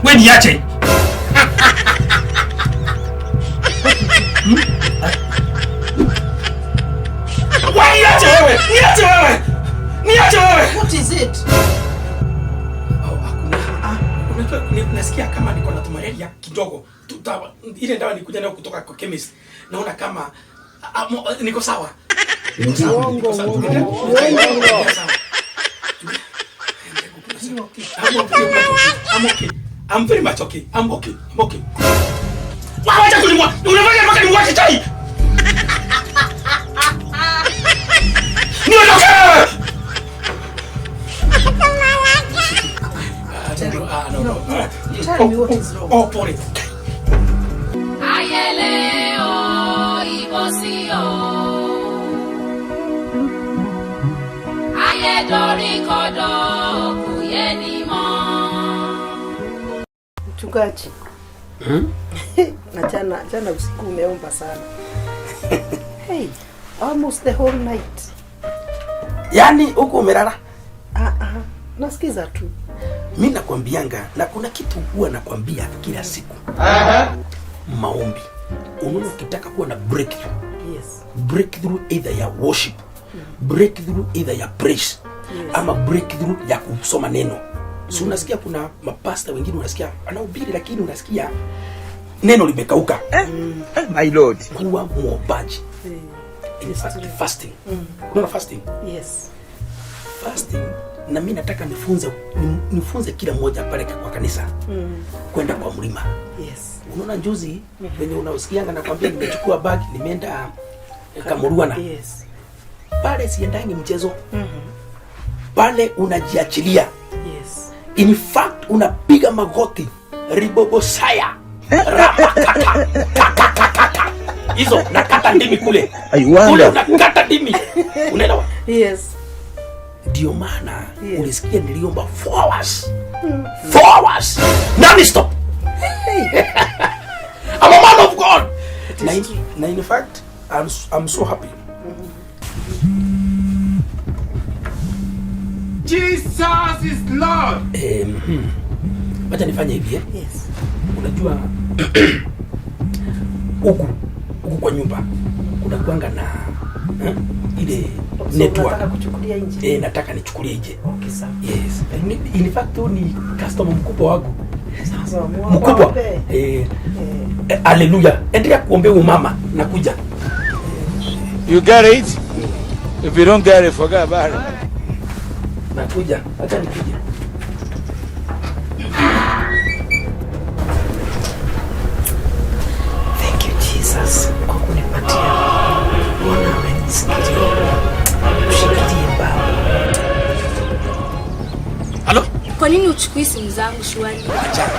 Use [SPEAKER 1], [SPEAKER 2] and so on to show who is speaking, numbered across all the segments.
[SPEAKER 1] Wewe niache. Niache wewe. Niache wewe. Niache wewe.
[SPEAKER 2] What is it?
[SPEAKER 1] Nasikia kama niko na malaria kidogo. Ile dawa nikuja nayo kutoka kwa chemist. Naona kama niko sawa.
[SPEAKER 2] Uongo.
[SPEAKER 1] I'm okay. I'm very much okay. I'm okay. Wacha kulimwa. Unafanya mpaka nimwache chai. Niondoke. No.
[SPEAKER 2] Tell me what is wrong.
[SPEAKER 1] Oh, pole.
[SPEAKER 3] Ayele o ibosi o. Ayedori kodo kuyeni mo.
[SPEAKER 2] Mchungaji. Na jana usiku umeomba sana. Hey, almost the whole night.
[SPEAKER 1] Yaani huko umelala?
[SPEAKER 2] Nasikiza tu.
[SPEAKER 1] Mimi nakwambianga na kuna kitu huwa nakwambia kila siku. Maombi. Unaona ukitaka kuwa na breakthrough.
[SPEAKER 2] Yes.
[SPEAKER 1] Breakthrough either ya worship, breakthrough either ya praise, ama breakthrough ya kusoma neno. So unasikia kuna mapasta wengine unasikia anahubiri lakini unasikia neno limekauka.
[SPEAKER 4] My Lord.
[SPEAKER 1] Kuwa muombaji. In fact, fasting. Unaona fasting?
[SPEAKER 2] Yes.
[SPEAKER 1] Fasting na mimi nataka nifunze kila mmoja pale kwa kanisa. Kwenda kwa mlima.
[SPEAKER 2] Yes.
[SPEAKER 1] Unaona juzi wenye unausikianga nakwambia nimechukua bag nimeenda Kamuruana.
[SPEAKER 2] Yes.
[SPEAKER 1] Pale siendangi mchezo. Pale unajiachilia.
[SPEAKER 2] Yes.
[SPEAKER 1] In fact unapiga magoti. Ribobosaya. Rapakata. Kakakakaka. Hizo nakata ndimi kule. Kule unakata ndimi. Unaelewa?
[SPEAKER 2] Yes.
[SPEAKER 1] Ndio maana ulisikia niliomba 4 hours. 4 hours. Non-stop. I'm a man of God. Na in fact, I'm so happy.
[SPEAKER 4] Jesus is Lord.
[SPEAKER 1] Wacha nifanye hivi.
[SPEAKER 2] Yes.
[SPEAKER 1] Unajua huku kwa nyumba kuna kuanga na ile network.
[SPEAKER 2] Nataka kuchukulia nje.
[SPEAKER 1] Nataka nichukulie nje.
[SPEAKER 2] Okay, sawa.
[SPEAKER 1] Yes. In fact ni customer mkubwa wangu.
[SPEAKER 2] Sasa
[SPEAKER 1] mkubwa. Hallelujah. Endelea kuombea mama nakuja.
[SPEAKER 4] You get it? If you don't get it, forget about it.
[SPEAKER 1] Nakuja. Acha nikuje.
[SPEAKER 2] Thank you Jesus kwa kunipatia Bwana amenisikia. Ushikilie baba.
[SPEAKER 5] Halo? Kwa nini uchukui simu zangu shwari?
[SPEAKER 1] Acha.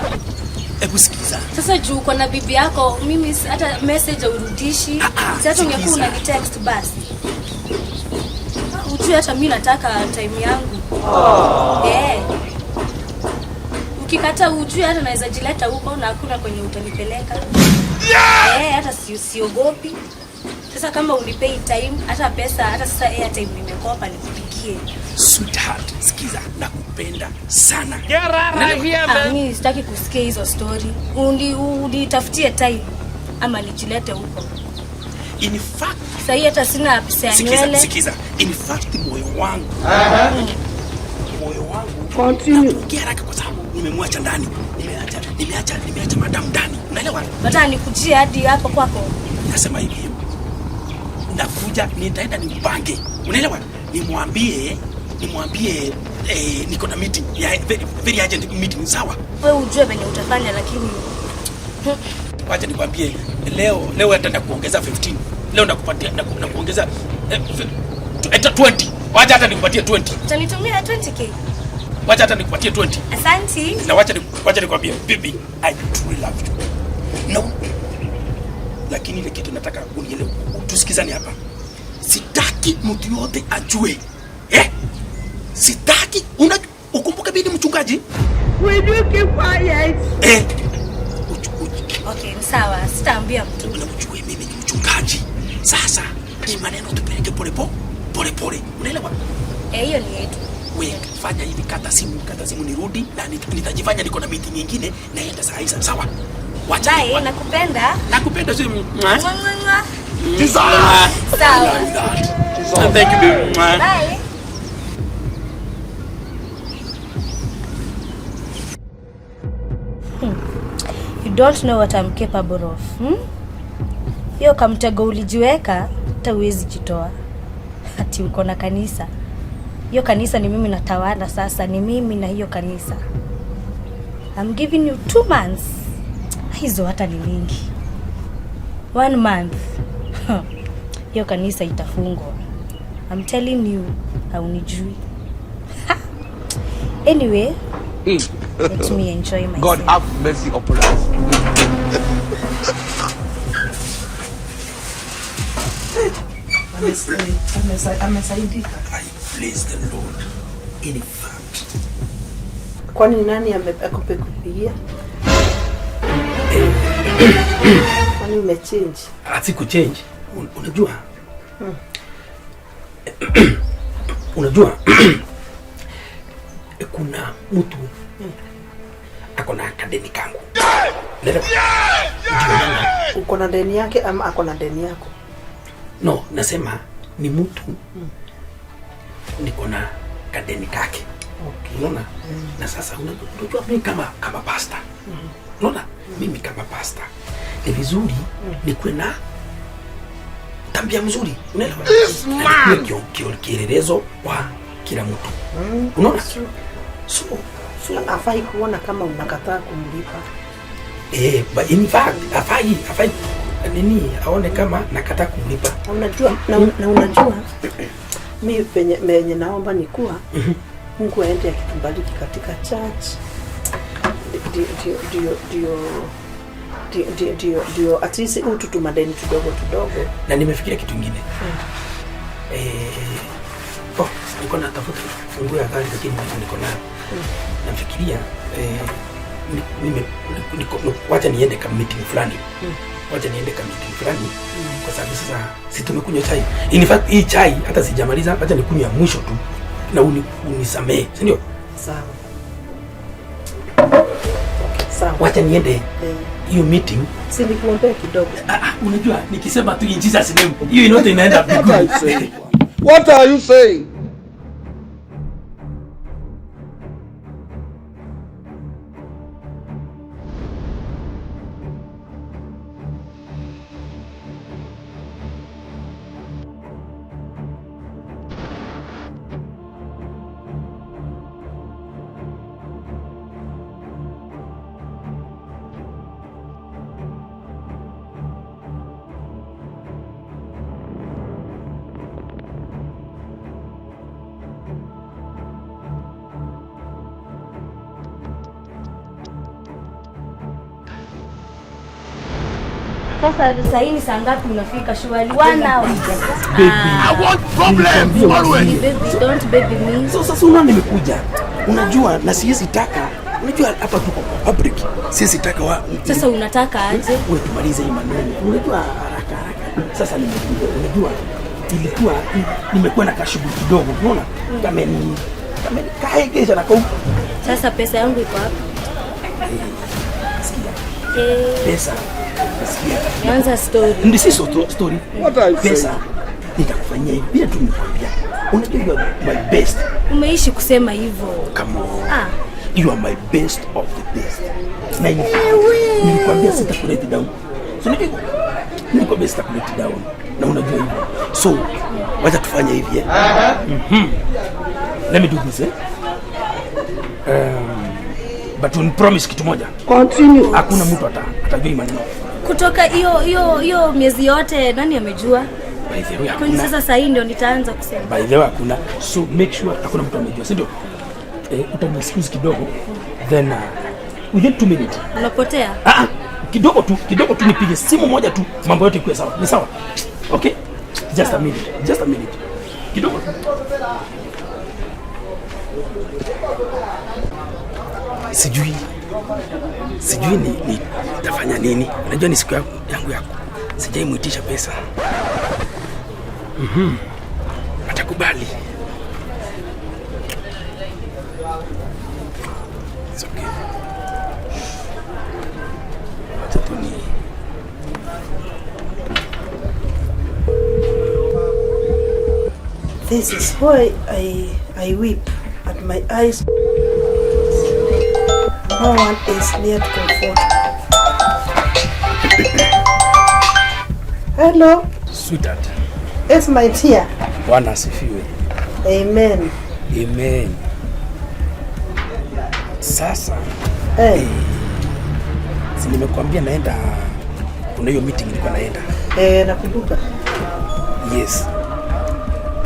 [SPEAKER 1] Hebu sikiza.
[SPEAKER 5] Sasa juu uko na bibi yako, mimi hata message urudishi. Sasa ungekuwa unanitext basi. Ujue hata mimi nataka time yangu. Ukikata ujue hata naweza jileta huko na hakuna kwenye utanipeleka. Hata siogopi. Sasa kama unipei time, hata pesa, hata sasa airtime nimekopa nikupigie.
[SPEAKER 1] Sweetheart, sikiza, nakupenda sana.
[SPEAKER 5] Mimi sitaki kusikia hizo story. Unitafutie time ama nijilete huko.
[SPEAKER 1] In fact,
[SPEAKER 5] sasa hata sina pesa ya nywele.
[SPEAKER 1] Sikiza. In fact, moyo wangu.
[SPEAKER 2] Continue.
[SPEAKER 1] Haraka kwa sababu nimemwacha ndani. Nimeacha madam ndani. Unaelewa?
[SPEAKER 5] Nataka nikujie hadi hapo kwako.
[SPEAKER 1] Nasema hivi. Nakuja nitaenda nimpange. Unaelewa? Nimwambie niko na meeting. Very urgent meeting, sawa?
[SPEAKER 5] Wewe ujue venye utafanya lakini
[SPEAKER 1] wacha nikwambie leo ataenda kuongeza 15. Leo nakupatia na kuongeza 20. Wacha hata nikupatie 20.
[SPEAKER 5] Utanitumia 20k.
[SPEAKER 1] Wacha hata nikupatie 20.
[SPEAKER 5] Asante.
[SPEAKER 1] Na wacha nikwambie baby, I truly love you. No. Lakini ile kitu nataka unielewe. Tusikizane hapa. Sitaki mtu yote ajue. Sitaki ukumbuke bidi mchungaji.
[SPEAKER 2] Will you keep quiet?
[SPEAKER 5] Okay, sawa. Sitaambia mtu.
[SPEAKER 1] Unamjua mimi ni mchungaji. Sasa hii maneno tupeleke pole pole. Unaelewa?
[SPEAKER 5] Hiyo ni yetu.
[SPEAKER 1] wewe fanya hivi, kata simu nirudi na nitajifanya niko na meeting nyingine naenda saa hizi. Sawa? Wacha.
[SPEAKER 5] Bye, nakupenda.
[SPEAKER 1] Nakupenda simu.
[SPEAKER 5] Sawa.
[SPEAKER 1] Thank you baby.
[SPEAKER 5] Bye. You don't know what I'm capable of. Hiyo kamtego ulijiweka hata huwezi jitoa. Ati uko na kanisa. Hiyo kanisa ni mimi natawala sasa, ni mimi na hiyo kanisa. I'm giving you 2 months. Hizo hata ni mingi. 1 month. Hiyo kanisa itafungwa. I'm telling you, haunijui. Anyway, let me enjoy myself.
[SPEAKER 4] God have mercy upon us.
[SPEAKER 2] Amesaidika.
[SPEAKER 1] I bless the Lord. In fact.
[SPEAKER 2] Kwani nani amekupigia? Kwani umechange?
[SPEAKER 1] Atiku change. Unajua? Unajua? Kuna mtu ako na kadeni kangu.
[SPEAKER 2] Uko na deni yake ama ako na deni yako?
[SPEAKER 1] No, nasema ni mtu niko na kadeni kake. Okay. Unaona? Na sasa unajua mimi kama pastor. Unaona? Mimi kama pastor. Ni vizuri nikuwe na tabia mzuri. Unaelewa? Ni kielelezo kwa kila mtu. Unaona? So
[SPEAKER 2] afai kuona kama unakataa kumlipa.
[SPEAKER 1] But in fact, afai nini aone kama nakataa kumlipa.
[SPEAKER 2] Unajua na unajua mimi penye naomba ni kuwa Mungu aende akitubariki katika church. Ndio at least utu madeni kidogo.
[SPEAKER 1] Na nimefikiria kitu kingine. Niko na tafuta funguo ya gari lakini niko nayo. Nafikiria wacha niende kama meeting fulani. Kwa sababu sasa si tumekunywa chai. In fact hii chai hata sijamaliza, wacha nikunywe mwisho tu na unisamee, si ndio?
[SPEAKER 2] Sawa.
[SPEAKER 1] Wacha niende hiyo meeting.
[SPEAKER 2] Si nikuombea kidogo.
[SPEAKER 1] Unajua nikisema tu in Jesus name hiyo inote inaenda mbinguni.
[SPEAKER 4] What are you saying?
[SPEAKER 5] Sasa hii ni saa ngapi unafika shwali? 1 hour.
[SPEAKER 4] I want problems always.
[SPEAKER 5] Baby, don't baby me.
[SPEAKER 1] Sasa unaona nimekuja. Unajua na siwezi taka. Unajua hapa tuko kwa public. Siwezi taka
[SPEAKER 5] Sasa unataka aje?
[SPEAKER 1] Wewe tumalize hii maneno. Unajua haraka. Sasa nimekuja. Unajua ilikuwa nimekuwa na kashughuli kidogo. Unaona? Kama kaegesha na kwa.
[SPEAKER 5] Sasa pesa yangu iko wapi?
[SPEAKER 1] Pesa.
[SPEAKER 5] Anza story.
[SPEAKER 1] Ndio si story.
[SPEAKER 4] What are you saying?
[SPEAKER 1] Pesa nitakufanyia hivi bila tu nikwambia. Unajua you are my best.
[SPEAKER 5] Umeishi kusema hivyo.
[SPEAKER 1] Come on. You are my best of the best. Na nilikwambia sitakuleta down. So nilikwambia sitakuleta down. Na unajua hivyo. So wacha tufanye hivi Let me do this but on promise kitu moja.
[SPEAKER 2] Continue.
[SPEAKER 1] Hakuna mtu atajua maneno.
[SPEAKER 5] Kutoka hiyo miezi yote nani amejua?
[SPEAKER 1] By the way,
[SPEAKER 5] kwani sasa sasa hii ndio nitaanza kusema.
[SPEAKER 1] By the way, hakuna. So make sure hakuna mtu amejua, si ndio? Utanisikiza kidogo. Then within 2 minutes.
[SPEAKER 5] Unapotea?
[SPEAKER 1] Kidogo tu nipige simu moja tu, mambo yote ikuwe sawa. Ni sawa? Okay? Just a minute. Kidogo tu. Sijui nitafanya nini. Unajua ni siku yangu yako. Sijaimuitisha pesa. Atakubali. It's okay. Wacha tu ni
[SPEAKER 2] This is why I weep at my eyes. No one is near to comfort. Hello.
[SPEAKER 1] Sweetheart.
[SPEAKER 2] Yes, my dear.
[SPEAKER 1] Bwana asifiwe.
[SPEAKER 2] Amen.
[SPEAKER 1] Amen. Sasa si nimekuambia naenda kuna hiyo meeting nilikuwa naenda.
[SPEAKER 2] Nakumbuka.
[SPEAKER 1] Yes.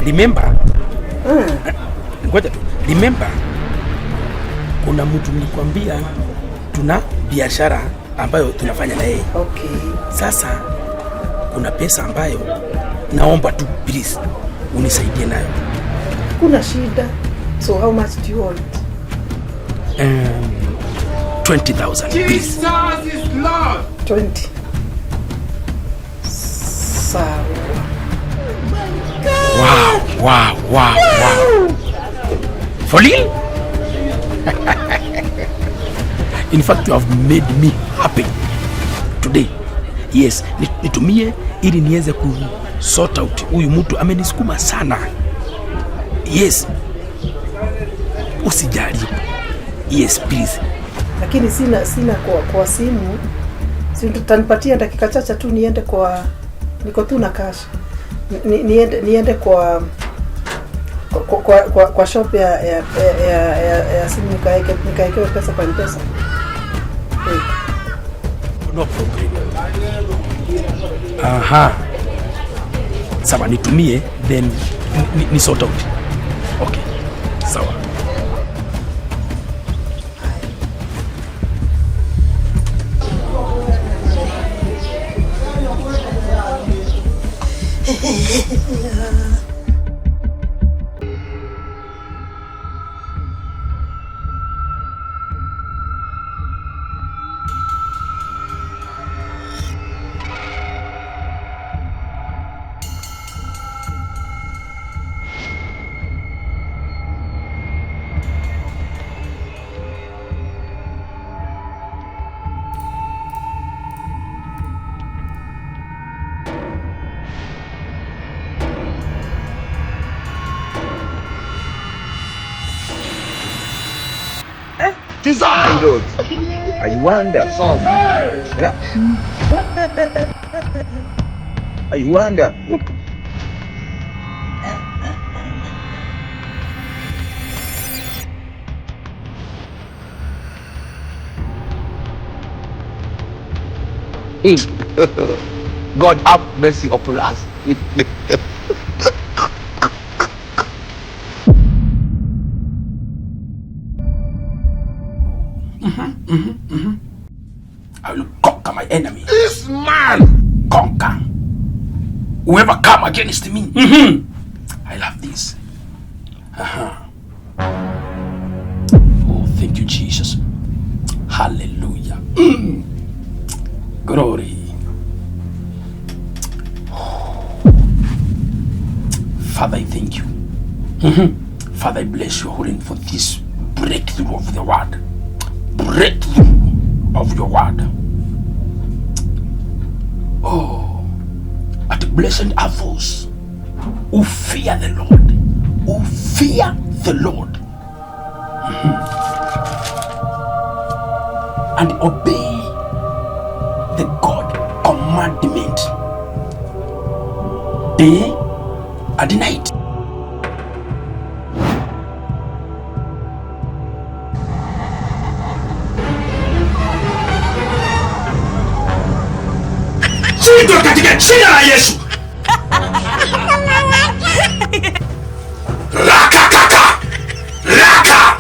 [SPEAKER 1] Remember? Ngoja tu. Remember? Kuna mtu nilikwambia tuna biashara ambayo tunafanya na yeye.
[SPEAKER 2] Okay.
[SPEAKER 1] Sasa kuna pesa ambayo naomba tu please unisaidie nayo.
[SPEAKER 2] Kuna shida. So how much do you want?
[SPEAKER 1] 20,000 please.
[SPEAKER 4] Jesus is Lord.
[SPEAKER 2] 20. Sawa.
[SPEAKER 1] Wow. For real? In fact, you have made me happy today. Yes, nitumie ili niweze ku sort out huyu mtu amenisukuma sana. Yes. Usijali. Yes, please.
[SPEAKER 2] Lakini sina kwa simu. Si tutanipatia dakika chache tu niende kwa niko tu na cash. Niende kwa shop ya simu nikaekewe pesa kwa M-Pesa.
[SPEAKER 1] No problem. Aha. Sawa, nitumie then ni sort out. Okay. Sawa.
[SPEAKER 6] Design. I wonder. Yeah. I wonder. God have mercy upon us.
[SPEAKER 1] I will conquer my enemy.
[SPEAKER 4] This man.
[SPEAKER 1] Conquer whoever come against me. I love this. Oh, thank you, Jesus. Hallelujah. Glory. Father, I thank you. Father, I bless your holy name for this breakthrough of the word. Breakthrough of your word. Oh, but blessed are those who fear the Lord. Who fear the Lord. And obey the God commandment day and night. Shindwa katika jina la Yesu. Raka kaka. Raka.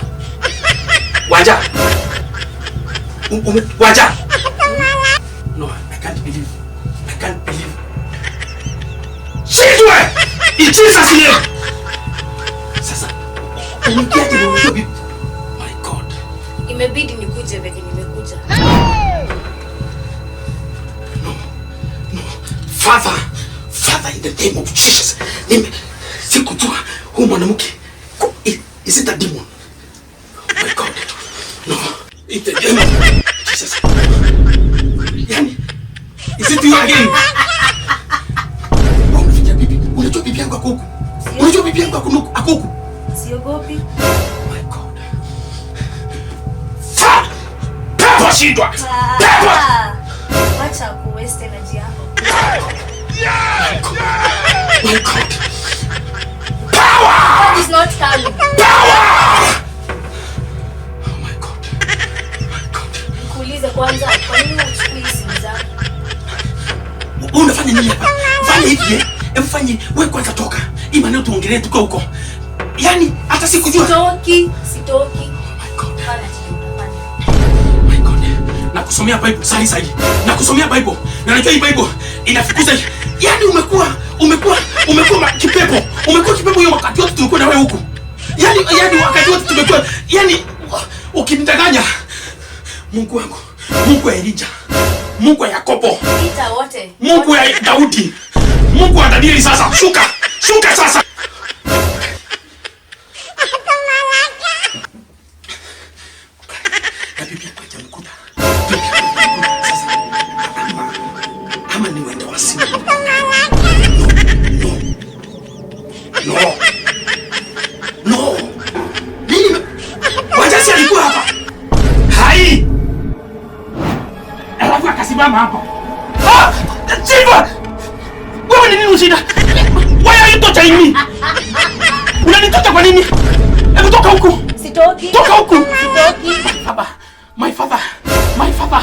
[SPEAKER 1] Waja. Waja. No, I can't believe. I can't believe. Shindwa. In Jesus' name. Sasa. Umekiaje na unajua bibi? My God.
[SPEAKER 5] Imebidi nikuje venye nimekuja.
[SPEAKER 1] Father, in the name of Jesus, sikujua huyu mwanamke, is it a demon? Oh my God, no. It's the demon. Jesus. Yani, is it you again? Unaficha bibi. Unajua bibi yangu akuku. Unajua bibi yangu akuku.
[SPEAKER 5] Siogopi.
[SPEAKER 1] My God. Pepo shindwa. Pepo.
[SPEAKER 5] Wacha kuwaste energy yako.
[SPEAKER 1] My God. Power!
[SPEAKER 5] God is not coming.
[SPEAKER 1] Power! Oh my God. My God.
[SPEAKER 5] Kuulize kwanza, kwa nini unachukua simu zangu?
[SPEAKER 1] Unafanya nini hapa? Fanya hivi. Hebu fanye wewe kwanza toka. Hii maneno tuongelee tuko huko. Yaani hata sikujua.
[SPEAKER 5] Sitoki.
[SPEAKER 1] Oh my God. My God. Nakusomea Bible sahi. Nakusomea Bible. Na najua hii Bible inafukuza. Yaani umekuwa kipepo. Umekuwa kipepo hiyo wakati wote tumekuwa na wewe huku. Yaani wakati wote tumekuwa ukinidanganya. Mungu wangu. Mungu wa Elijah. Mungu wa Yakobo.
[SPEAKER 5] Ita wote.
[SPEAKER 1] Mungu wa Daudi. Mungu wa Danieli sasa. Shuka sasa. Ama ni wende wasimu. No. Nini? Wajasi alikuwa hapa. Hai. Alafu akasimama hapa. Chifa! Wewe ni nini ushida? Why are you touching me? Unanitoka kwa nini? Hebu toka huku.
[SPEAKER 5] Sitoki.
[SPEAKER 1] Toka huku.
[SPEAKER 5] Sitoki.
[SPEAKER 1] My father.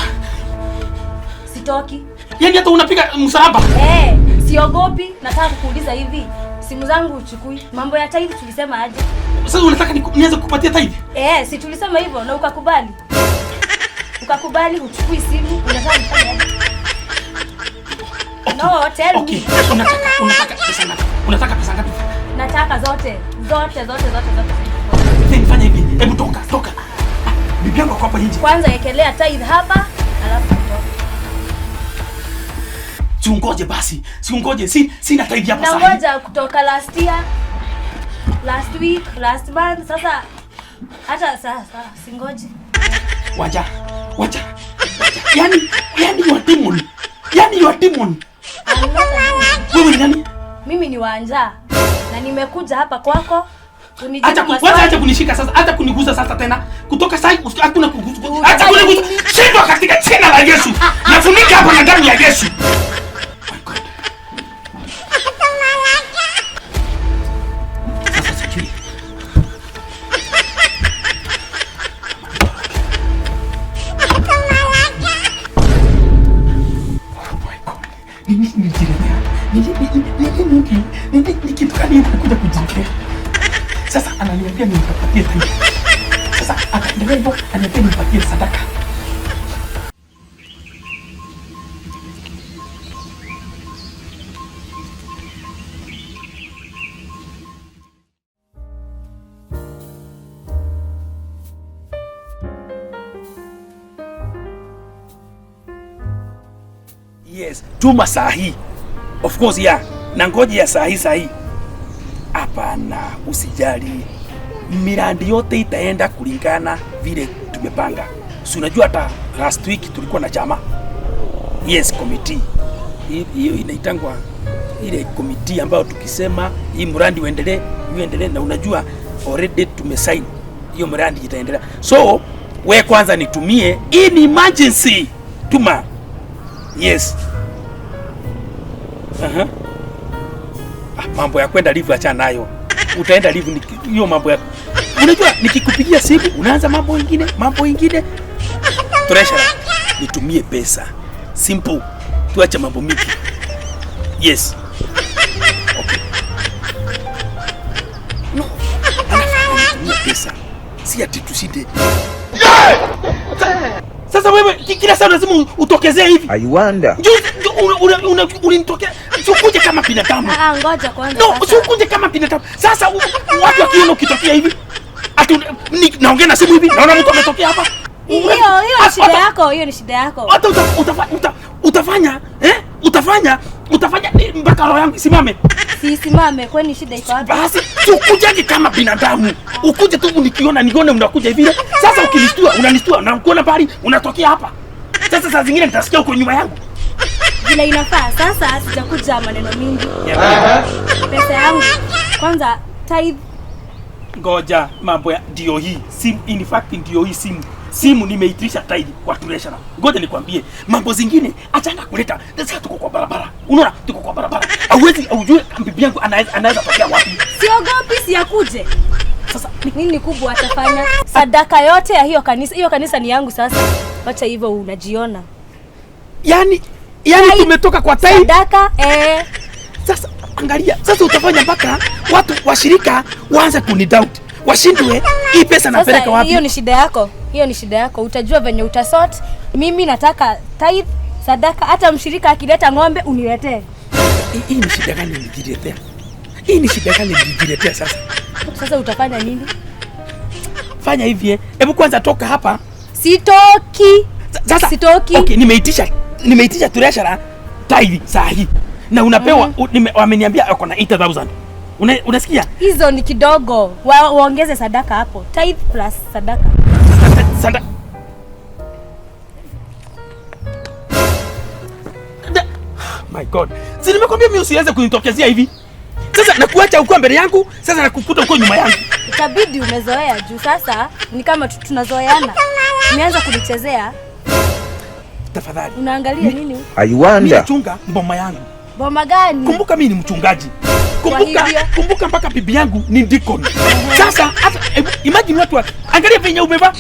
[SPEAKER 5] Sitoki.
[SPEAKER 1] Yaani hata unapiga msalaba.
[SPEAKER 5] Siogopi. Nataka kukuuliza hivi. Simu zangu uchukui. Mambo ya tithe tulisema aje?
[SPEAKER 1] Sasa unataka nianze kukupatia tithe?
[SPEAKER 5] Si tulisema hivyo na ukakubali. Ukakubali uchukui simu, unataka nifanye aje? No, tell me.
[SPEAKER 1] Okay. Unataka pesa ngapi? Unataka pesa ngapi?
[SPEAKER 5] Nataka zote.
[SPEAKER 1] Fanya hivi. Hebu toka. Bibi yangu hapa nje.
[SPEAKER 5] Kwanza ekelea tithe hapa, alafu toka.
[SPEAKER 1] Siungoje basi. Sina tithe hapa sasa.
[SPEAKER 5] Nangoja kutoka last week, last month. Sasa hata sasa singoje.
[SPEAKER 1] Wacha. Yaani you are demon.
[SPEAKER 5] I'm not a demon.
[SPEAKER 1] Wewe ni nani?
[SPEAKER 5] Mimi ni wanja. Na nimekuja hapa kwako.
[SPEAKER 1] Acha kunishika sasa, hata kunigusa sasa tena. Kutoka sasa hakuna kugusa. Acha kunigusa. Shindwa katika jina la Yesu. Nafunika hapo na damu ya Yesu. My God. Sasa sikii. Ni kitu gani kuja kujificha? Sasa ananiambia nimpatie tithe. Sasa akaendelea hivyo, ananiambia nimpatie sadaka. Yes, tuma sahi. Of course na ngoja ya sahi. Hapana, usijali. Miradi yote itaenda kulingana vile tumepanga. Si unajua hata last week tulikuwa na chama. Yes, committee. Hiyo inaitangwa ile committee ambayo tukisema hii mradi uendelee na unajua already tumesign. Hiyo mradi itaendelea. So, wewe kwanza nitumie in emergency. Tuma. Yes. Mambo ya kwenda live acha nayo. Utaenda live hiyo mambo ya. Unajua nikikupigia simu unaanza mambo ingine. Treasure, nitumie pesa. Simple. Tuache mambo mingi. Yes. Okay. No. Nitumie pesa. Si ati tusinde. Sasa wewe kila saa lazima utokezee hivi.
[SPEAKER 6] I wonder.
[SPEAKER 1] Ulinitokea. Ukuje kama binadamu.
[SPEAKER 5] Ngoja kwanza.
[SPEAKER 1] No, ukuje kama binadamu. Sasa watu wakiona ukitokea hivi. Ati naongea na simu hivi. Naona mtu ametokea hapa.
[SPEAKER 5] Hiyo ni shida yako.
[SPEAKER 1] Hata utafanya mpaka roho yangu isimame.
[SPEAKER 5] Simame, kwani shida iko wapi?
[SPEAKER 1] Basi ukuje kama binadamu. Ukuje tu nione unakuja hivi. Sasa unanistua na ukiona bali unatokea hapa. Sasa saa zingine nitasikia uko nyuma yangu.
[SPEAKER 5] Vile inafaa. Sasa sijakuja maneno mingi. Pesa yangu kwanza tithe.
[SPEAKER 1] Ngoja mambo ya ndio hii. In fact ndio hii simu nimeitisha tithe kwa treasurer. Ngoja nikwambie mambo zingine achana kuleta. Sasa tuko kwa barabara. Unaona tuko kwa barabara. Hauwezi ujue bibi yangu anaweza tokea wapi.
[SPEAKER 5] Siogopi siakuje. Sasa nini kubwa atafanya? Sadaka yote ya hiyo kanisa ni yangu sasa. Acha hivyo unajiona.
[SPEAKER 1] Yaani tumetoka kwa tithe.
[SPEAKER 5] Sadaka
[SPEAKER 1] Sasa angalia, sasa utafanya mpaka watu washirika waanze kunidoubt. Washindwe hii pesa napeleka wapi?
[SPEAKER 5] Hiyo ni shida yako. Utajua venye utasort. Mimi nataka tithe, sadaka, hata mshirika akileta ng'ombe uniletee.
[SPEAKER 1] Hii ni shida gani nijiletea sasa?
[SPEAKER 5] Sasa utafanya nini?
[SPEAKER 1] Fanya hivi hebu kwanza toka hapa.
[SPEAKER 5] Sitoki.
[SPEAKER 1] Sasa
[SPEAKER 5] sitoki.
[SPEAKER 1] Okay, nimeitisha treasurer tithe saa hii. Na unapewa wameniambia uko na 8000. Unasikia?
[SPEAKER 5] Hizo ni kidogo. Waongeze sadaka hapo. Tithe plus sadaka.
[SPEAKER 1] Sadaka. My God. Si nimekwambia mimi usianze kunitokezea hivi. Sasa nakuacha uko mbele yangu, sasa nakukuta uko nyuma yangu.
[SPEAKER 5] Itabidi umezoea juu sasa ni kama tunazoeana. Umeanza kunichezea.
[SPEAKER 1] Tafadhali.
[SPEAKER 5] Unaangalia nini?
[SPEAKER 6] Aiwanda.
[SPEAKER 1] Mimi chunga mboma yangu.
[SPEAKER 5] Boma gani?
[SPEAKER 1] Kumbuka mimi ni mchungaji. Kumbuka mpaka bibi yangu ni deacon. Sasa hata imagine watu angalia venye umevaa.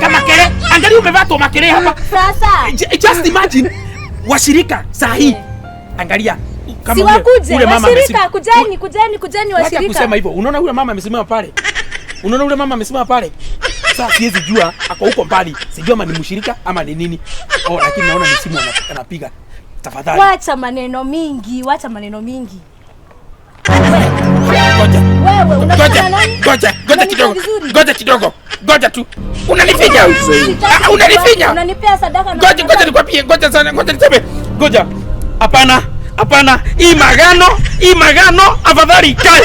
[SPEAKER 1] Kama kere, angalia umevaa to makere hapa.
[SPEAKER 5] Sasa
[SPEAKER 1] just imagine washirika saa hii. Angalia
[SPEAKER 5] kama ule mama washirika kujeni washirika.
[SPEAKER 1] Wacha kusema hivyo. Unaona ule mama amesimama pale? Sasa siwezi jua ako huko mbali. Sijui ama ni mshirika ama ni nini. Lakini naona ni simu anapiga. Tafadhali.
[SPEAKER 5] Wacha maneno mingi.
[SPEAKER 1] Wewe unafanya nani? Ngoja kidogo. Ngoja tu. Unanifinya.
[SPEAKER 5] Unanipea sadaka na
[SPEAKER 1] ngoja nikwambie, ngoja sana, ngoja niseme. Ngoja. Hapana. Hii magano afadhali kae.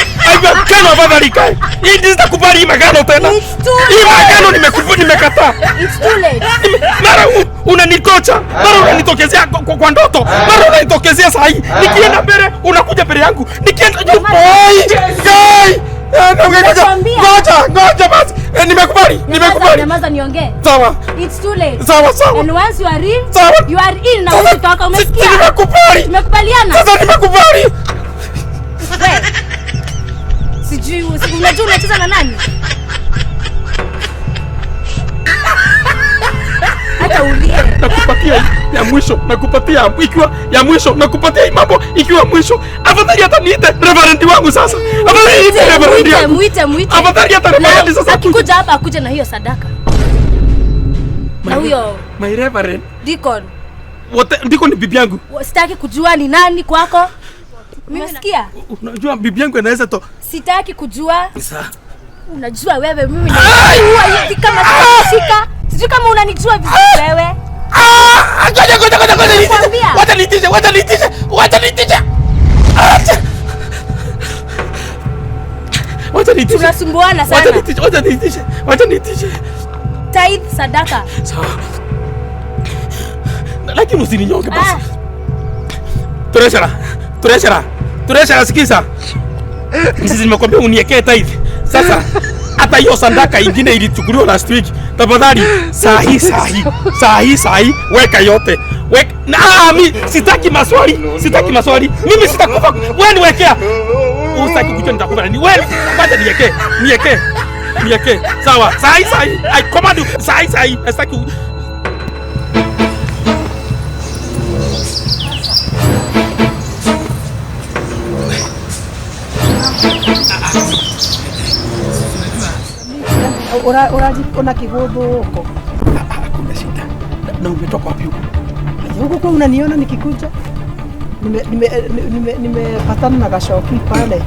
[SPEAKER 1] Afadhali kae. Hii sitakubali hii magano tena. Hii magano nimekataa.
[SPEAKER 5] It's too late.
[SPEAKER 1] Mara unanikocha. Mara unanitokezea kwa ndoto. Mara unanitokezea saa hii. Nikienda mbele unakuja mbele yangu. Nikienda juu. Kai. Ngoja basi. Nimekubali.
[SPEAKER 5] Nyamaza niongee.
[SPEAKER 1] Sawa.
[SPEAKER 5] It's too late.
[SPEAKER 1] Sawa.
[SPEAKER 5] And once you are in,
[SPEAKER 1] sawa.
[SPEAKER 5] You are in na usitoka, umesikia?
[SPEAKER 1] Nimekubali.
[SPEAKER 5] Tumekubaliana.
[SPEAKER 1] Sasa nimekubali.
[SPEAKER 5] Wewe. Sijui unajua unacheza na nani? Hata ulie.
[SPEAKER 1] Nakupatia ya mwisho, ikiwa ya mwisho, nakupatia mambo ikiwa mwisho. Afadhali hata niite reverend wangu sasa. Afadhali niite reverend wangu.
[SPEAKER 5] Muite.
[SPEAKER 1] Afadhali hata reverend sasa.
[SPEAKER 5] Akikuja hapa akuje na hiyo sadaka. Na huyo
[SPEAKER 1] my reverend
[SPEAKER 5] deacon.
[SPEAKER 1] Wote ndiko ni bibi yangu.
[SPEAKER 5] Sitaki kujua ni nani kwako. Umesikia?
[SPEAKER 1] Unajua bibi yangu anaweza to.
[SPEAKER 5] Sitaki kujua.
[SPEAKER 1] Sasa.
[SPEAKER 5] Unajua wewe mimi najua hivi kama tunashika. Sijui kama unanijua vizuri wewe.
[SPEAKER 1] Ngoja. Wacha nitishe.
[SPEAKER 5] Tunasumbuana sana.
[SPEAKER 1] Wacha nitishe.
[SPEAKER 5] Tithe sadaka.
[SPEAKER 1] Sawa. Lakini usininyonge basi. Treasurer sikiza. Sisi nimekwambia uniekee tithe. Sasa hata hiyo sadaka ingine ilichukuliwa last week. Tafadhali saa hii weka yote. Mimi sitaki maswali. Mimi sitakufa. Wewe niwekea. Usitaki kujua nitakufa nini? Wewe ngoja niwekee. Sawa. Saa hii. I command you. Saa hii. Sitaki.
[SPEAKER 2] Una kigubu huko.
[SPEAKER 1] Hakuna shida. Na umetoka wapi huko?
[SPEAKER 2] Huko kwa unaniona nikikuja? Nimepatana na Gashoki pale.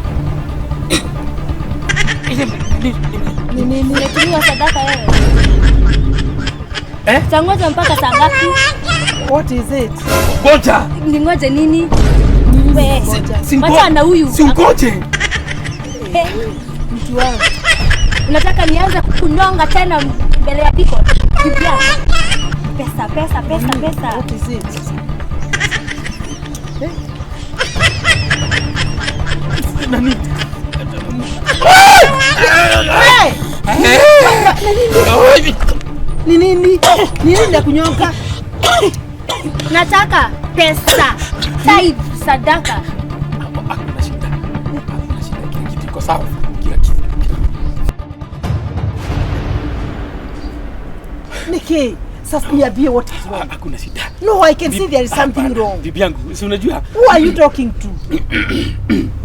[SPEAKER 5] Nimetumia sadaka wewe.
[SPEAKER 1] Tangoja
[SPEAKER 5] mpaka saa ngapi?
[SPEAKER 2] What is it?
[SPEAKER 1] Ngoja.
[SPEAKER 5] Ningoje nini? Wacha na huyu.
[SPEAKER 1] Si ungoje.
[SPEAKER 2] Mtu wangu.
[SPEAKER 5] Unataka nianze kukunyonga tena mbele ya Diko? Bibia. Pesa.
[SPEAKER 2] What is it?
[SPEAKER 1] Nani?
[SPEAKER 2] Ni nini? Ni nini ya kunyonga?
[SPEAKER 5] Nataka pesa. Sai sadaka.
[SPEAKER 1] Hakuna shida. Kila kitu iko sawa. Kila kitu.
[SPEAKER 2] Niki, sasa niambie what is wrong.
[SPEAKER 1] Hakuna shida.
[SPEAKER 2] No, I can see there is something wrong.
[SPEAKER 1] Bibi yangu, si unajua?
[SPEAKER 2] Who are you talking to?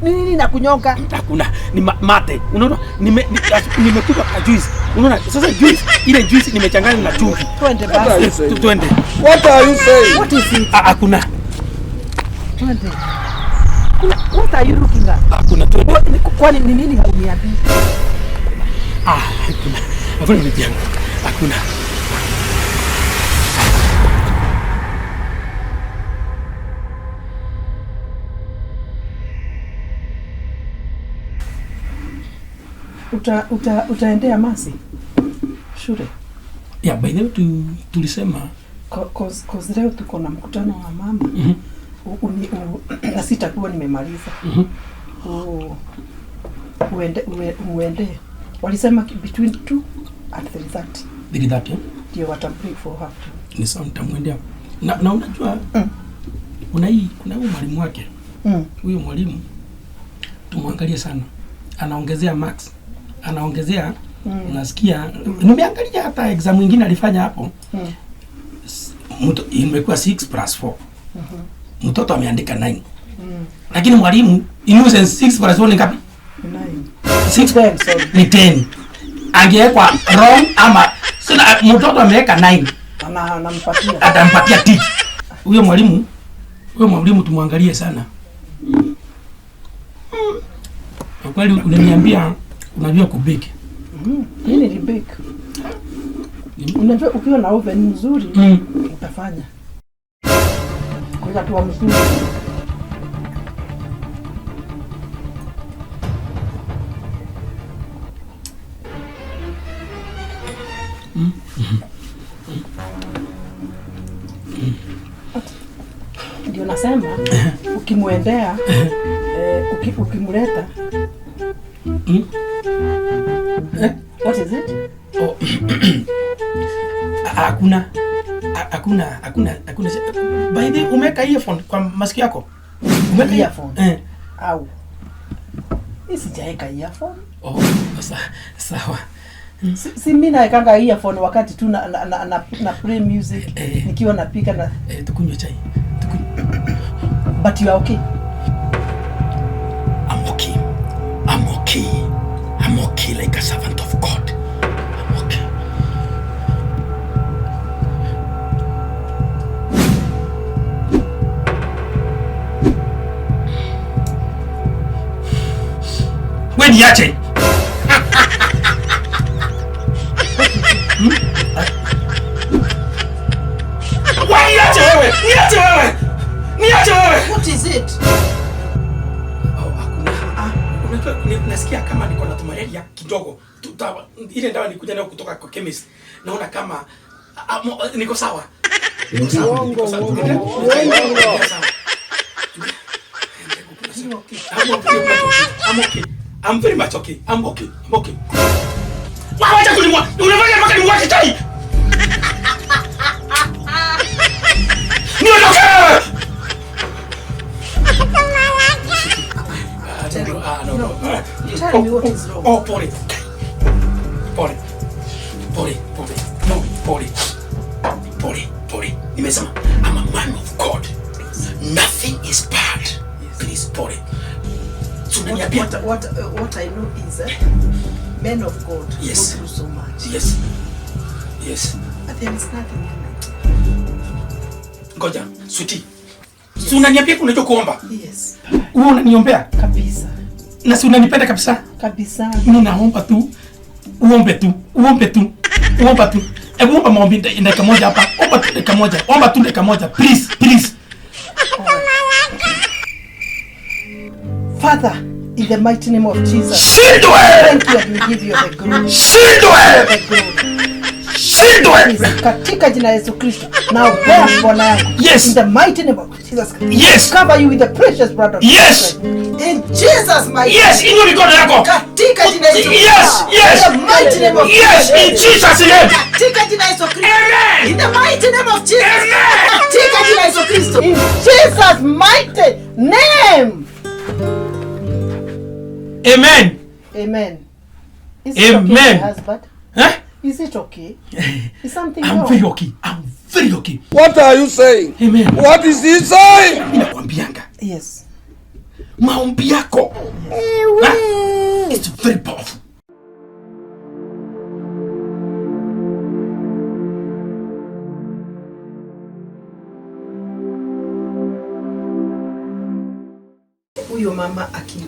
[SPEAKER 2] Nini na kunyonga?
[SPEAKER 1] Hakuna. Ni mate. Unaona? Nimekupa juice. Unaona? Sasa juice, ile juice nimechanganya na chumvi.
[SPEAKER 2] Twende basi.
[SPEAKER 1] Twende.
[SPEAKER 6] What are you saying?
[SPEAKER 2] What is it?
[SPEAKER 1] Hakuna.
[SPEAKER 2] Twende. What are you looking at?
[SPEAKER 1] Hakuna, twende.
[SPEAKER 2] Kwani ni nini hauniambii?
[SPEAKER 1] Hakuna. Hakuna bibi yangu. Hakuna.
[SPEAKER 2] Utaendea Masi shule?
[SPEAKER 1] Yeah, by the way tulisema
[SPEAKER 2] cause leo tuko na mkutano wa mama. Na sitakuwa nimemaliza. Uende. Walisema between 2 and 3:30.
[SPEAKER 1] Did that, yeah?
[SPEAKER 2] Ndio wata break for half time.
[SPEAKER 1] Ni sawa, nitamwendea. Na unajua kuna huyu mwalimu wake. Huyu mwalimu tumwangalie sana. Anaongezea max. Anaongezea nasikia nimeangalia hata exam nyingine alifanya hapo. Imekuwa 6+4. Mtoto ameandika 9. Lakini mwalimu innocent 6+1 ni ngapi?
[SPEAKER 2] 9.
[SPEAKER 1] 6 ni 10. Angewekwa wrong ama sina mtoto ameweka 9.
[SPEAKER 2] Anampatia.
[SPEAKER 1] Atampatia tiki. Huyo mwalimu tumwangalie sana. Kwa kweli unaniambia unajua kubake.
[SPEAKER 2] Nini ni bake? Unajua ukiwa na oven nzuri utafanya. Kwa tu mzuri. Ndio nasema ukimwendea ukimleta what is it?
[SPEAKER 1] Hakuna. By the way, umeka earphone kwa masikio yako?
[SPEAKER 2] Umeka earphone? Au. Sijaeka earphone.
[SPEAKER 1] Sawa.
[SPEAKER 2] Si mimi naekanga earphone wakati tu na play music nikiwa napika na
[SPEAKER 1] tukunywe chai.
[SPEAKER 2] But you are okay?
[SPEAKER 1] I'm okay like a servant of God. I'm okay. Wewe niache. Niache wewe.
[SPEAKER 2] What is it?
[SPEAKER 1] Nasikia kama niko na malaria kidogo. Ile dawa nikuja nayo kutoka kwa chemist. Naona kama niko sawa. I'm okay. I'm very much okay. I'm okay. Wacha kunimwa. Unafanya mpaka nimwache chai. Niondoke.
[SPEAKER 2] Tell me what is wrong.
[SPEAKER 1] Pole. Nimesema I'm a man of God. Nothing is bad. Please, pole.
[SPEAKER 2] What I know is men of God go through so much.
[SPEAKER 1] Yes.
[SPEAKER 2] But there is nothing in it.
[SPEAKER 1] Ngoja, sweetie. Si unaniambia unajua kuomba?
[SPEAKER 2] Yes.
[SPEAKER 1] Wewe unaniombea?
[SPEAKER 2] Kabisa.
[SPEAKER 1] Na si unanipenda kabisa?
[SPEAKER 2] Kabisa.
[SPEAKER 1] Mimi naomba tu. Uombe tu. Hebu omba maombi dakika moja hapa. Omba tu dakika moja. Please.
[SPEAKER 2] Father, in the mighty name of Jesus.
[SPEAKER 1] Shindwe.
[SPEAKER 2] Thank you and we give you the glory.
[SPEAKER 1] Shindwe.
[SPEAKER 2] The glory.
[SPEAKER 1] Shindwe.
[SPEAKER 2] Katika jina Yesu Kristo. Now bear Bwana yangu.
[SPEAKER 1] Yes.
[SPEAKER 2] In the mighty name of Jesus Christ.
[SPEAKER 1] Yes.
[SPEAKER 2] Cover you with the precious blood of
[SPEAKER 1] Yes.
[SPEAKER 2] Jesus Christ. In Jesus mighty
[SPEAKER 1] Yes,
[SPEAKER 2] name.
[SPEAKER 1] inua mikono yako.
[SPEAKER 2] Katika jina Yesu Kristo.
[SPEAKER 1] Yes, yes.
[SPEAKER 2] In the mighty name of
[SPEAKER 1] Yes, in Jesus name.
[SPEAKER 2] Katika jina Yesu Kristo.
[SPEAKER 1] Amen.
[SPEAKER 2] In the mighty name of Jesus.
[SPEAKER 1] Amen.
[SPEAKER 2] Katika jina Yesu Kristo. In Jesus mighty name.
[SPEAKER 1] Amen.
[SPEAKER 2] Amen. Is it
[SPEAKER 1] Amen.
[SPEAKER 2] okay, my husband?
[SPEAKER 1] Huh?
[SPEAKER 2] Is it okay? Is something
[SPEAKER 1] I'm
[SPEAKER 2] wrong?
[SPEAKER 1] very okay. I'm very okay.
[SPEAKER 7] What are you saying?
[SPEAKER 1] Amen.
[SPEAKER 7] What is he saying?
[SPEAKER 1] Mimi nakwambianga
[SPEAKER 2] Yes.
[SPEAKER 1] maombi yako it's very powerful.
[SPEAKER 2] Huyo mama aki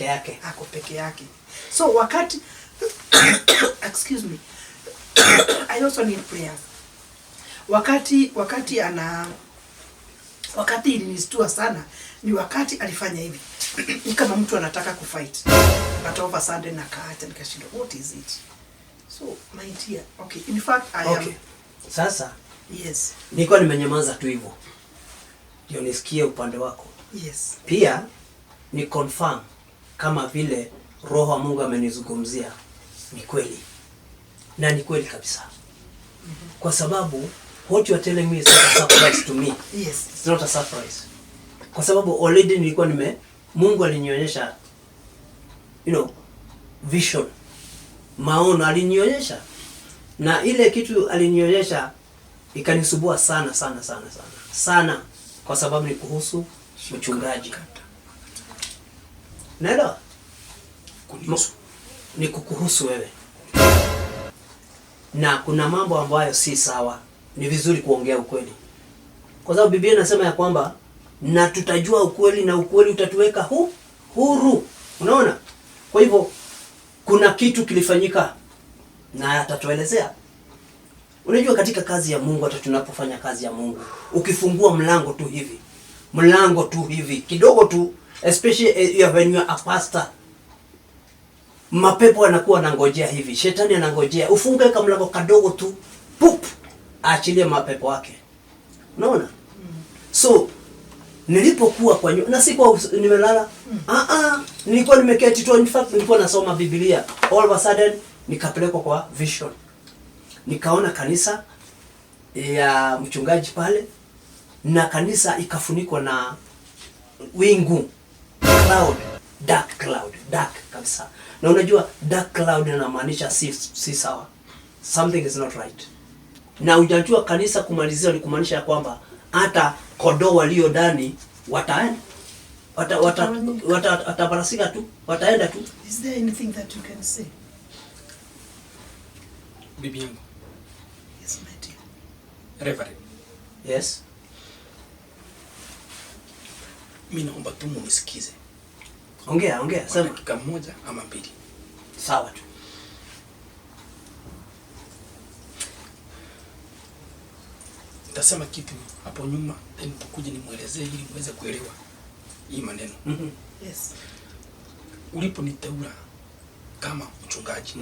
[SPEAKER 8] yake.
[SPEAKER 2] Ako peke yake. So wakati excuse me. I also need prayers. Wakati ilinistua sana ni wakati alifanya hivi. Ni kama mtu anataka kufight. But over Sunday nakaacha nikashindwa what is it? So my dear, okay. In fact I am
[SPEAKER 8] Sasa
[SPEAKER 2] yes.
[SPEAKER 8] Nilikuwa nimenyamaza tu hivyo. Ndio nisikie upande wako.
[SPEAKER 2] Yes.
[SPEAKER 8] Pia ni confirm kama vile Roho wa Mungu amenizungumzia ni kweli. Na ni kweli kabisa. Kwa sababu what you are telling me is not a surprise to me.
[SPEAKER 2] Yes.
[SPEAKER 8] It's not a surprise. Kwa sababu already nilikuwa Mungu alinionyesha vision. Maono alinionyesha. Na ile kitu alinionyesha ikanisubua sana sana sana sana. Sana kwa sababu ni kuhusu mchungaji. Naelewa? Ni kukuhusu wewe. Na kuna mambo ambayo si sawa. Ni vizuri kuongea ukweli. Kwa sababu Biblia inasema ya kwamba na tutajua ukweli na ukweli utatuweka huru. Unaona? Kwa hivyo kuna kitu kilifanyika na atatuelezea. Unajua katika kazi ya Mungu, hata tunapofanya kazi ya Mungu, ukifungua mlango tu hivi kidogo tu, especially when you are a pastor, mapepo yanakuwa yanangojea hivi, shetani anangojea ufunge kama mlango kadogo tu, pup, aachilie mapepo yake. Unaona? So nilipokuwa kwa na sikuwa nimelala, nilikuwa nimeketi tu, in fact nilikuwa nasoma Biblia. All of a sudden nikapelekwa kwa vision. Nikaona kanisa ya mchungaji pale, na kanisa ikafunikwa na wingu, dark kabisa. Na unajua dark cloud inamaanisha si sawa. Something is not right. Na unajua kanisa kumalizia ni kumaanisha kwamba hata kondoo walio ndani watabarasika tu, wataenda tu.
[SPEAKER 2] Is there anything that you can say?
[SPEAKER 1] Bibi yangu.
[SPEAKER 2] Yes, my dear.
[SPEAKER 1] Reverend.
[SPEAKER 8] Yes.
[SPEAKER 1] Mimi naomba tu munisikize.
[SPEAKER 8] Ongea, sema.
[SPEAKER 1] Dakika moja ama mbili.
[SPEAKER 8] Sawa tu.
[SPEAKER 1] Nitasema kitu hapo nyuma, then tukuje nimuelezee ili muweze kuelewa hii maneno.
[SPEAKER 2] Yes.
[SPEAKER 1] Uliponiteua kama mchungaji.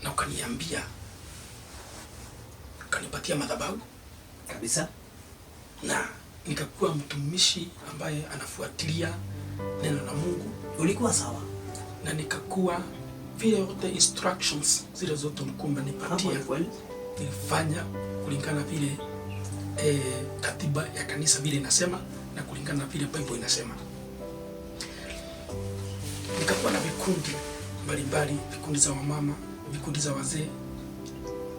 [SPEAKER 1] Na ukaniambia, ukanipatia madhabahu
[SPEAKER 8] kabisa,
[SPEAKER 1] na nikakuwa mtumishi ambaye anafuatilia neno la Mungu.
[SPEAKER 8] Ulikuwa sawa.
[SPEAKER 1] Na nikakuwa vile yote instructions zile zote mkumba nipatia, nilifanya kulingana vile katiba ya kanisa vile inasema na kulingana vile Bible inasema. Nikakuwa na vikundi mbalimbali, vikundi za wamama, vikundi za wazee,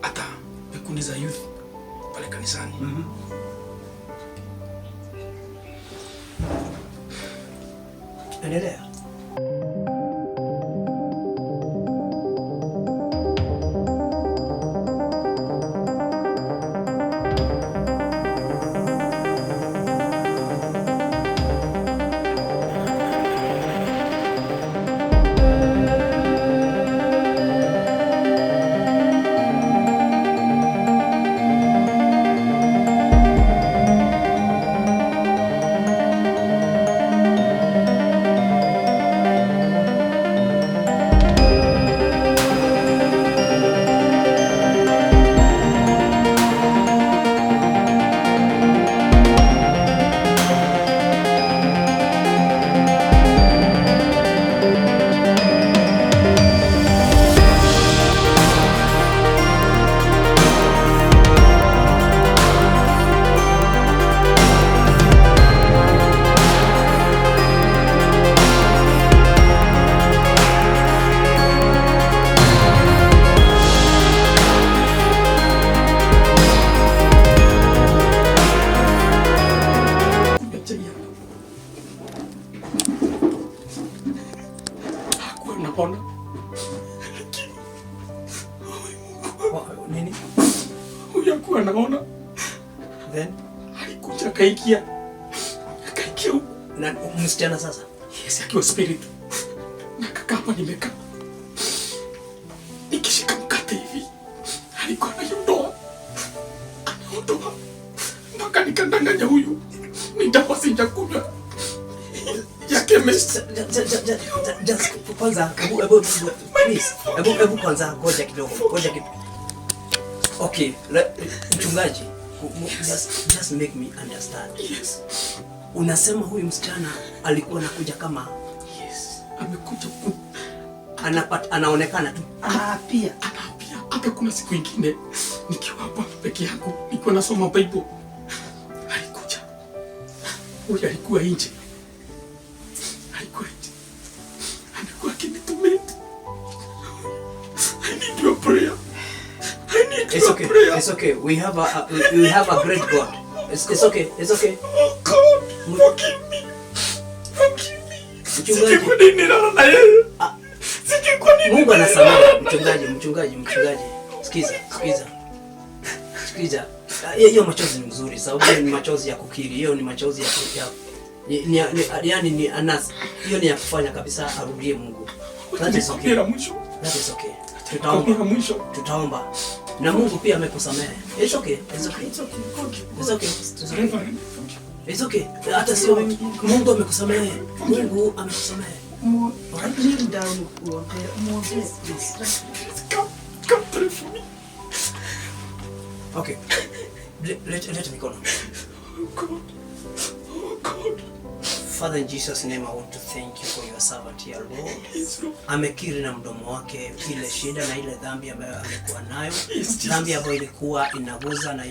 [SPEAKER 1] hata vikundi za youth pale kanisani.
[SPEAKER 8] Endelea. Nini?
[SPEAKER 1] Huyakuwa naona.
[SPEAKER 8] Then
[SPEAKER 1] alikuja akaikia
[SPEAKER 8] na msichana sasa.
[SPEAKER 1] Yes, akiwa spirit. Na kaka hapa nimekaa. Nikishika mkate hivi. Alikuwa anayondoa. Anaondoa. Mpaka nikandanganya huyu. Nitapasinja kunywa. Yake mess.
[SPEAKER 8] Just kwanza, please. Kwanza ngoja kidogo. Okay, mchungaji. Just make me understand.
[SPEAKER 1] Yes.
[SPEAKER 8] Unasema huyu msichana alikuwa anakuja kama
[SPEAKER 1] amekuja
[SPEAKER 8] anaonekana tu.
[SPEAKER 2] Anaapia.
[SPEAKER 1] Hata kuna siku nyingine nikiwa hapa peke yangu, nikiwa nasoma Bible. Alikuja. Huyu alikuwa nje. Alikuwa akinitumia. I need your prayer.
[SPEAKER 8] It's okay. We have a great God. It's okay.
[SPEAKER 1] Oh God, forgive me.
[SPEAKER 8] Mungu anasamehe. Mchungaji. Sikiza. Hiyo machozi ni mzuri, sababu ni machozi ya kukiri. Hiyo ni machozi ya yani ni anas. Hiyo ni ya kufanya kabisa arudie Mungu. That is okay. Tutaomba. Na Mungu pia amekusamehe. It's okay. Hata sio mimi. Mungu amekusamehe.
[SPEAKER 2] Kneel down,
[SPEAKER 1] Come pray for me.
[SPEAKER 8] Okay. Let me go now.
[SPEAKER 1] Oh God.
[SPEAKER 8] Father, in Jesus' name, I want to thank you for your servant here, Lord. Amekiri na mdomo wake ile shida na ile dhambi ambayo alikuwa nayo. Dhambi ambayo ilikuwa inaguza na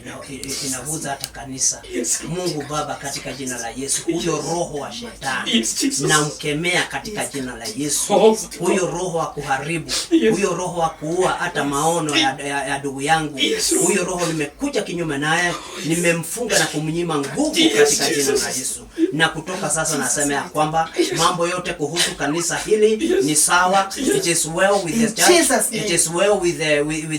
[SPEAKER 8] inaguza hata kanisa. Mungu Baba, katika jina la Yesu, huyo roho wa shetani namkemea katika jina la Yesu. Huyo roho wa kuharibu, huyo roho wa kuua hata maono ya ndugu yangu. Huyo roho nimekuja kinyume naye, nimemfunga na kumnyima nguvu katika jina la Yesu. Na kutoka sasa nasema ya kwamba mambo yote kuhusu kanisa hili ni sawa. It is well with the church. It is well with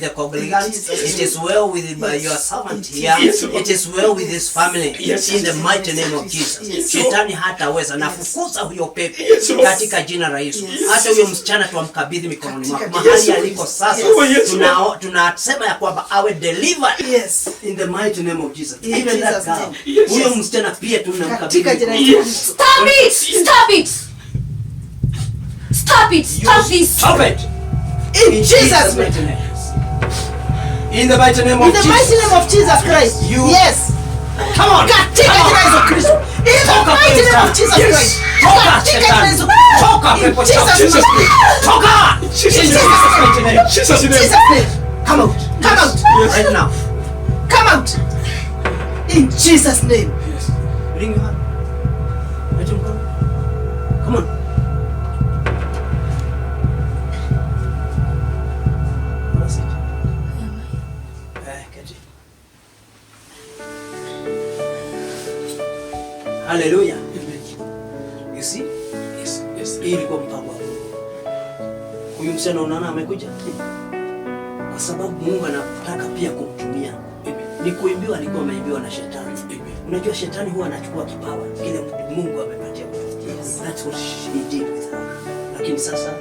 [SPEAKER 8] the congregants. It is well with your servant here. It is well with his family. In the mighty name of Jesus. Shetani hataweza. Nafukuza huyo pepo katika jina la Yesu. Hata huyo msichana tuamkabidhi mikononi mwako. Mahali aliko sasa tunasema ya kwamba awe delivered. In the mighty name of Jesus. Even that girl. Huyo msichana pia tunamkabidhi.
[SPEAKER 5] Stop this.
[SPEAKER 8] Stop it. In Jesus' mighty name. In the mighty name of Jesus.
[SPEAKER 2] In the mighty name of Jesus Christ. Yes.
[SPEAKER 8] Come on.
[SPEAKER 2] God, take it as a Christ. In the mighty name of Jesus Christ. God, take it as a Jesus' name. Jesus' name. Come out.
[SPEAKER 8] Right now.
[SPEAKER 2] Come out. In Jesus' name.
[SPEAKER 8] Bring your hand. Let him come. Come on. What's it? Get it. Hallelujah. You see? Yes. Hii ilikuwa mpango wa Mungu. Huyu msichana unaona amekuja kwa sababu Mungu anataka pia kumtumia. Ni kuimbiwa, alikuwa ameimbiwa na shetani. Unajua shetani huwa anachukua kipawa kile Mungu amepatia. That's what he did with her. Lakini sasa